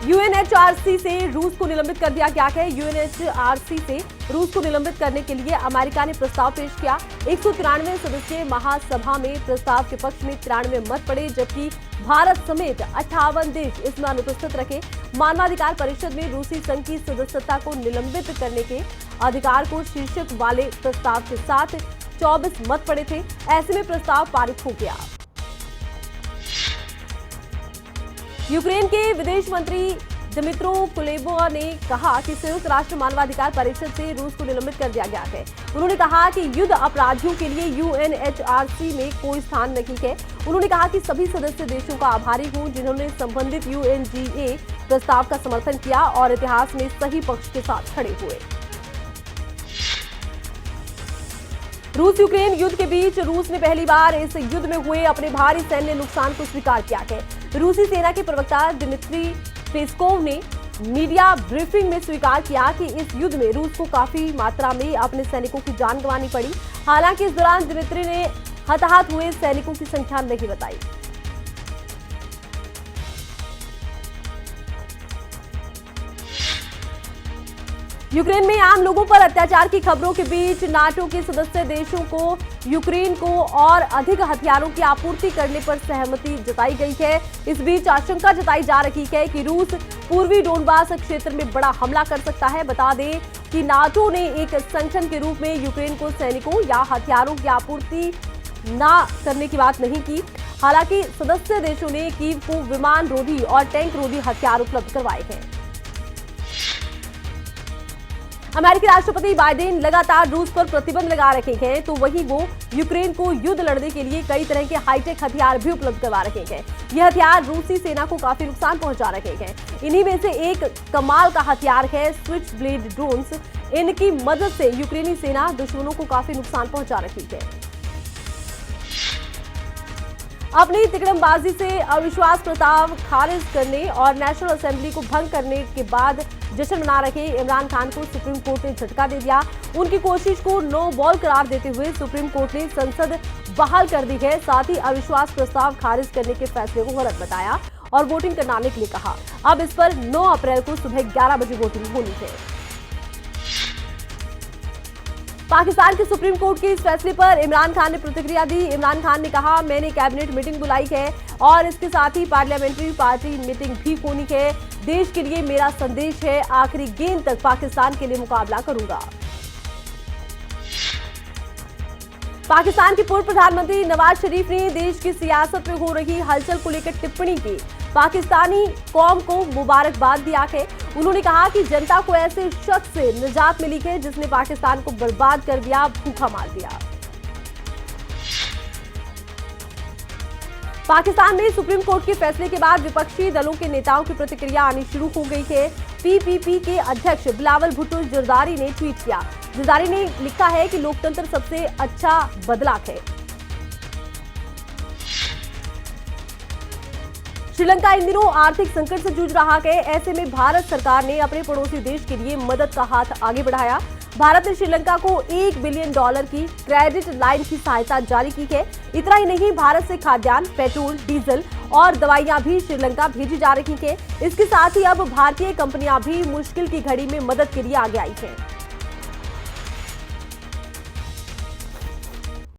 UNHRC से रूस को निलंबित कर दिया गया है। यूएनएचआरसी से रूस को निलंबित करने के लिए अमेरिका ने प्रस्ताव पेश किया। 193 सदस्यीय महासभा में प्रस्ताव के पक्ष में 93 मत पड़े, जबकि भारत समेत 58 देश इसमें अनुपस्थित रखे। मानवाधिकार परिषद में रूसी संघ की सदस्यता को निलंबित करने के अधिकार को शीर्षक वाले प्रस्ताव के साथ 24 मत पड़े थे। ऐसे में प्रस्ताव पारित हो गया। यूक्रेन के विदेश मंत्री दिमित्रो कुलेबा ने कहा कि संयुक्त राष्ट्र मानवाधिकार परिषद से रूस को निलंबित कर दिया गया है। उन्होंने कहा कि युद्ध अपराधियों के लिए यूएनएचआरसी में कोई स्थान नहीं है। उन्होंने कहा कि सभी सदस्य देशों का आभारी हूं जिन्होंने संबंधित यूएनजीए प्रस्ताव का समर्थन किया और इतिहास में सही पक्ष के साथ खड़े हुए। रूस यूक्रेन युद्ध के बीच रूस ने पहली बार इस युद्ध में हुए अपने भारी सैन्य नुकसान को स्वीकार किया है। रूसी सेना के प्रवक्ता दिमित्री पेस्कोव ने मीडिया ब्रीफिंग में स्वीकार किया कि इस युद्ध में रूस को काफी मात्रा में अपने सैनिकों की जान गंवानी पड़ी। हालांकि इस दौरान दिमित्री ने हताहत हुए सैनिकों की संख्या नहीं बताई। यूक्रेन में आम लोगों पर अत्याचार की खबरों के बीच नाटो के सदस्य देशों को यूक्रेन को और अधिक हथियारों की आपूर्ति करने पर सहमति जताई गई है। इस बीच आशंका जताई जा रही है कि रूस पूर्वी डोनबास क्षेत्र में बड़ा हमला कर सकता है। बता दें कि नाटो ने एक संगठन के रूप में यूक्रेन को सैनिकों या हथियारों की आपूर्ति न करने की बात नहीं की। हालांकि सदस्य देशों ने कीव को विमान रोधी और टैंक रोधी हथियार उपलब्ध करवाए हैं। अमेरिकी राष्ट्रपति बाइडेन लगातार रूस पर प्रतिबंध लगा रहे हैं, तो वहीं वो यूक्रेन को युद्ध लड़ने के लिए कई तरह के हाईटेक हथियार भी उपलब्ध करवा रहे हैं। ये हथियार रूसी सेना को काफी नुकसान पहुंचा रहे हैं। इन्हीं में से एक कमाल का हथियार है स्विच ब्लेड ड्रोन्स। इनकी मदद से यूक्रेनी सेना दुश्मनों को काफी नुकसान पहुंचा रही है। अपनी तिकड़मबाजी से अविश्वास प्रस्ताव खारिज करने और नेशनल असेंबली को भंग करने के बाद जश्न मना रहे इमरान खान को सुप्रीम कोर्ट ने झटका दे दिया। उनकी कोशिश को नो बॉल करार देते हुए सुप्रीम कोर्ट ने संसद बहाल कर दी है। साथ ही अविश्वास प्रस्ताव खारिज करने के फैसले को गलत बताया और वोटिंग कराने के लिए कहा। अब इस पर 9 अप्रैल को सुबह 11 बजे वोटिंग होनी है। पाकिस्तान के सुप्रीम कोर्ट के इस फैसले पर इमरान खान ने प्रतिक्रिया दी। इमरान खान ने कहा, मैंने कैबिनेट मीटिंग बुलाई है और इसके साथ ही पार्लियामेंट्री पार्टी मीटिंग भी होनी है। देश के लिए मेरा संदेश है, आखिरी गेंद तक पाकिस्तान के लिए मुकाबला करूंगा। पाकिस्तान के पूर्व प्रधानमंत्री नवाज शरीफ ने देश की सियासत में हो रही हलचल को लेकर टिप्पणी की। पाकिस्तानी कौम को मुबारकबाद दिया है। उन्होंने कहा कि जनता को ऐसे शख्स से निजात मिली है जिसने पाकिस्तान को बर्बाद कर दिया, भूखा मार दिया। पाकिस्तान में सुप्रीम कोर्ट के फैसले के बाद विपक्षी दलों के नेताओं की प्रतिक्रिया आनी शुरू हो गई है। पीपीपी के अध्यक्ष बिलावल भुट्टो जरदारी ने ट्वीट किया। जरदारी ने लिखा है कि लोकतंत्र सबसे अच्छा बदला है। श्रीलंका इन दिनों आर्थिक संकट से जूझ रहा है। ऐसे में भारत सरकार ने अपने पड़ोसी देश के लिए मदद का हाथ आगे बढ़ाया। भारत ने श्रीलंका को $1 बिलियन की क्रेडिट लाइन की सहायता जारी की है। इतना ही नहीं, भारत से खाद्यान्न, पेट्रोल, डीजल और दवाइयां भी श्रीलंका भेजी जा रही हैं। इसके साथ ही अब भारतीय कंपनियां भी मुश्किल की घड़ी में मदद के लिए आगे आई हैं।